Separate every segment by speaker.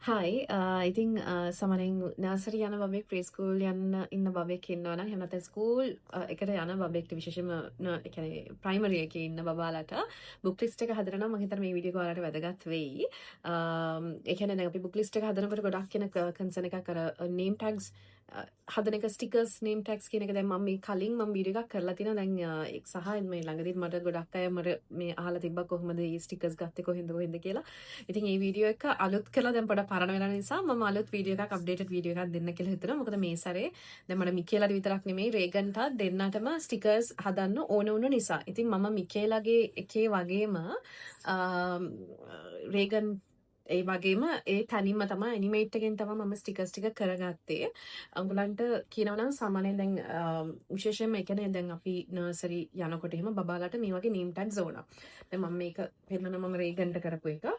Speaker 1: හයි ඉතින් සමනෙන් නර්සරි යන බබෙක් ප්‍රේස්කූල් යන්න ඉන්න බබෙක් ඉන්නවන හෙමත ස්කූල් එකට යන බබෙක්ට විශේෂම ප්‍රයිමරිය එක ඉන්න බාලට බුක්ලිස්ට එක හදරන මහිතර මේ විඩියෝලාට වැදගත් වෙයි එකන අපි බුක්ලිස්ට එක හදනකට ගොඩක් කියන කන්සන එක කර නේම් ටක්ස් හදනක ස්ටිකස් නේම් ටක්ස් කියනක දැ ම මේ කලින් ම බිඩියක් කරලා තින දැන් එක් සහ මේ ළඟදිත් මට ගොඩක් අය මට මේ අහල තිබ කොහමද ස්ටිකස් ගත්තක හිද හිද කියලා ඉතින් ඒ වීඩියෝ එක අලුත් කලා දැන් පොඩ පරණ වෙන නිසා මම අලුත් වීඩියෝ එකක් අප්ඩේටඩ් වීඩියෝ එකක් දෙන්න කියලා හිතුණා. මොකද මේ සැරේ දැන් මට මිකේලාට විතරක් නෙමෙයි රේගන්ටත් දෙන්නටම ස්ටිකර්ස් හදන්න ඕන වුණ නිසා. ඉතින් මම මිකේලාගේ එකේ වගේම රේගන් ඒ වගේම ඒ තනින්ම තමයි ඇනිමේට් එකෙන් තමයි මම ස්ටිකර්ස් ටික කරගත්තේ. උඹලන්ට කියනවනම් සාමාන්‍යයෙන් දැන් විශේෂයෙන්ම ඒ කියන්නේ දැන් අපි නර්සරි යනකොට එහෙම බබාලාට මේ වගේ නේම් ටැග්ස් ඕන. දැන් මම මේක පෙන්නන මම රේගන්ට කරපු එක.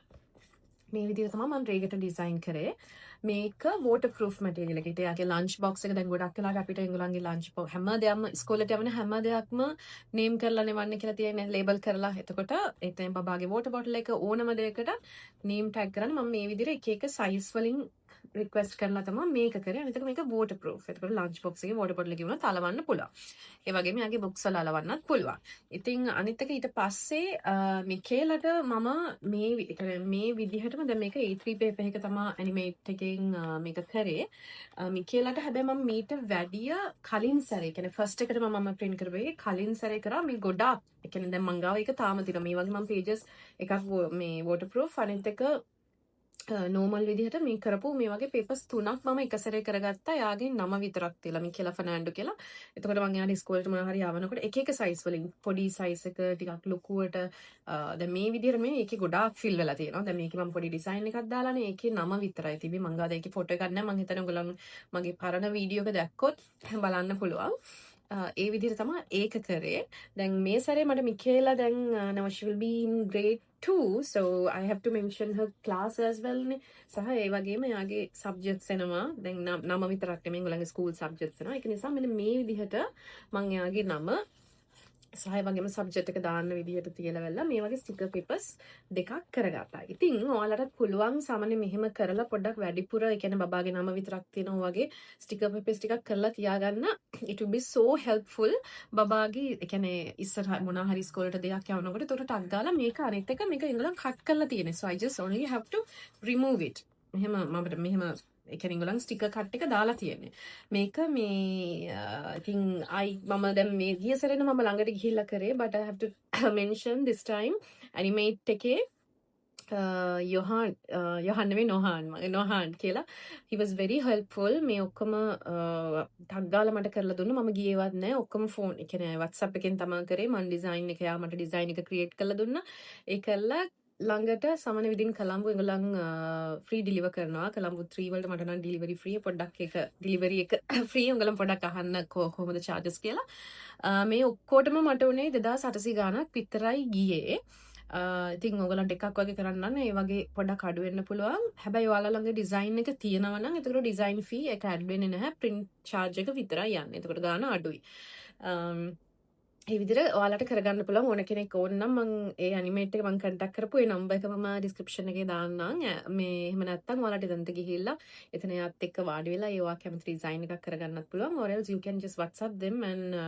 Speaker 1: මේ විදිහට තමයි මම රේගට ඩිසයින් කරේ. මේක waterproof material එකකට. යාගේ lunch box එක දැන් ගොඩක් වෙලාවට අපිට ඒගොල්ලන්ගේ lunch box හැම දෙයක්ම ඉස්කෝලේට යවන හැම දෙයක්ම name කරලා නෙවන්න කියලා තියෙන්නේ label කරලා. එතකොට ඒ තමයි බබාගේ water bottle එක ඕනම දෙයකට name tag කරන්න මම මේ විදිහට එක එක size වලින් රික්වෙස්ට් කරලා තමයි මේක කරේ. අනිත් එක මේක waterproof. එතකොට lunch box එකේ water bottle එක වුණත් අලවන්න පුළුවන්. ඒ වගේම යාගේ books වල අලවන්නත් පුළුවන්. ඉතින් අනිත් එක ඊට පස්සේ මිකේලට මම මේ විදිහටම දැන් මේක A3 paper එක තමයි animate එකෙන් මේක කරේ. මිකේලට හැබැයි මම මීට වැඩිය කලින් සැරේ කියන්නේ ෆස්ට් එකට මම print කරේ කලින් සැරේ කරා මේ ගොඩක් ඒ කියන්නේ දැන් මං ගාව ඒක තාම තියෙනවා. මේ වගේ මම pages එකක් මේ waterproof අනිත් එක නෝමල් විදිහට මේ කරපු මේ වගේ පේපර්ස් 3ක් මම එක සැරේ කරගත්තා. යාගේ නම විතරක් තියලා මිකේලා ෆර්නෑන්ඩෝ කියලා. එතකොට මම යාට ඉස්කෝලේට මොනවා හරි යවනකොට එක එක සයිස් වලින් පොඩි සයිස් එක ටිකක් ලොකුවට දැන් මේ විදිහට මේ ඒකේ ගොඩාක් ෆිල් වෙලා තියෙනවා. දැන් මේකේ මම පොඩි ඩිසයින් එකක් දාලානේ ඒකේ නම විතරයි තිබි. මං ගාද ඒකේ ෆොටෝ එකක් නැහැ. මං හිතන්නේ ඔයගොල්ලන් මගේ පරණ වීඩියෝ එක දැක්කොත් බලන්න පුළුවන්. ඒ විදිහට තමයි ඒක කරේ. දැන් මේ සැරේ මට මිකේලා දැන් now she will be in grade 2 so I have to mention her class as well නේ. සහ ඒ වගේම යාගේ subjects එනවා. දැන් නම විතරක් නෙමෙයි ඒගොල්ලන්ගේ school subjects එනවා. ඒක නිසා මෙන්න මේ විදිහට මම යාගේ නම සහ ඒ වගේම subject එක දාන්න විදිහට තියලා වෙලා මේ වගේ sticker papers දෙකක් කරගත්තා. ඉතින් ඔයාලටත් පුළුවන් සාමාන්‍ය මෙහෙම කරලා පොඩ්ඩක් වැඩිපුර ඒ කියන්නේ බබාගේ නම විතරක් තියෙන වගේ sticker papers ටිකක් කරලා තියාගන්න. It will be so helpful බබාගේ ඒ කියන්නේ ඉස්සරහ මොනවා හරි ඉස්කෝලේට දෙයක් යවනකොට ඒකට ටක් ගාලා මේක අනිත් එක මේක ඉංගලන් කට් කරලා තියෙන්නේ. So I just only have to remove it. මෙහෙම ඒ කියන්නේ ඉංගලන් ස්ටිකර් කට් එක දාලා තියෙන්නේ. මේක මේ ඉතින් මම දැන් මේ ගිය සැරේන මම ළඟට ගිහිල්ලා කරේ but I have to mention this time animate එකේ යොහන් නෙවෙයි නොහාන් කියලා he was very helpful මේ ඔක්කොම ටක් ගාලා මට කරලා දුන්නා. මම ගියේවත් නැහැ. ඔක්කොම ෆෝන් ඒ කියන්නේ WhatsApp එකෙන් තමයි කරේ. මම ඩිසයින් එක යා මට ඩිසයින් එක ක්‍රියේට් කරලා දුන්නා. ඒ කළා ළඟට සමන විදින් කළම්බු ඒගොල්ලන් ෆ්‍රී ඩිලිවර් කරනවා. කළම්බු 3 වලට මට නම් ඩිලිවරි ෆ්‍රී පොඩ්ඩක් ඒක ඩිලිවරි එක ෆ්‍රී. උඹලන් පොඩ්ඩක් අහන්න කොහොමද charges කියලා. මේ ඔක්කොටම මට උනේ 2800 ගාණක් විතරයි ගියේ. ඉතින් ඔයගලන්ට එකක් වගේ කරන්න නම් ඒ වගේ පොඩක් අඩු වෙන්න පුළුවන්. හැබැයි ඔයාලා ළඟ ඩිසයින් එක තියෙනවා නම් ඒකට ඩිසයින් ෆී එක ඇඩ් වෙන්නේ නැහැ. print charge එක විතරයි යන්නේ. ඒකට ගාණ අඩුයි. ඒ විදිහට ඔයාලට කරගන්න පුළුවන්. ඕන කෙනෙක් ඕන නම් මම ඒ ඇනිමේට් එක මම කන්ටැක්ට් කරපු ඒ නම්බර් එක මම ඩිස්ක්‍රිප්ෂන් එකේ දාන්නම්. මේ එහෙම නැත්නම් ඔයාලට එතනට ගිහිල්ලා එතන යාත් එක්ක වාඩි වෙලා ඒ ඔයා කැමති ඩිසයින් එකක් කරගන්නත් පුළුවන්. or else you can just WhatsApp them and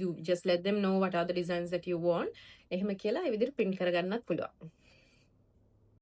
Speaker 1: you just let them know what are the designs that you want. එහෙම කියලා ඒ විදිහට print කරගන්නත් පුළුවන්.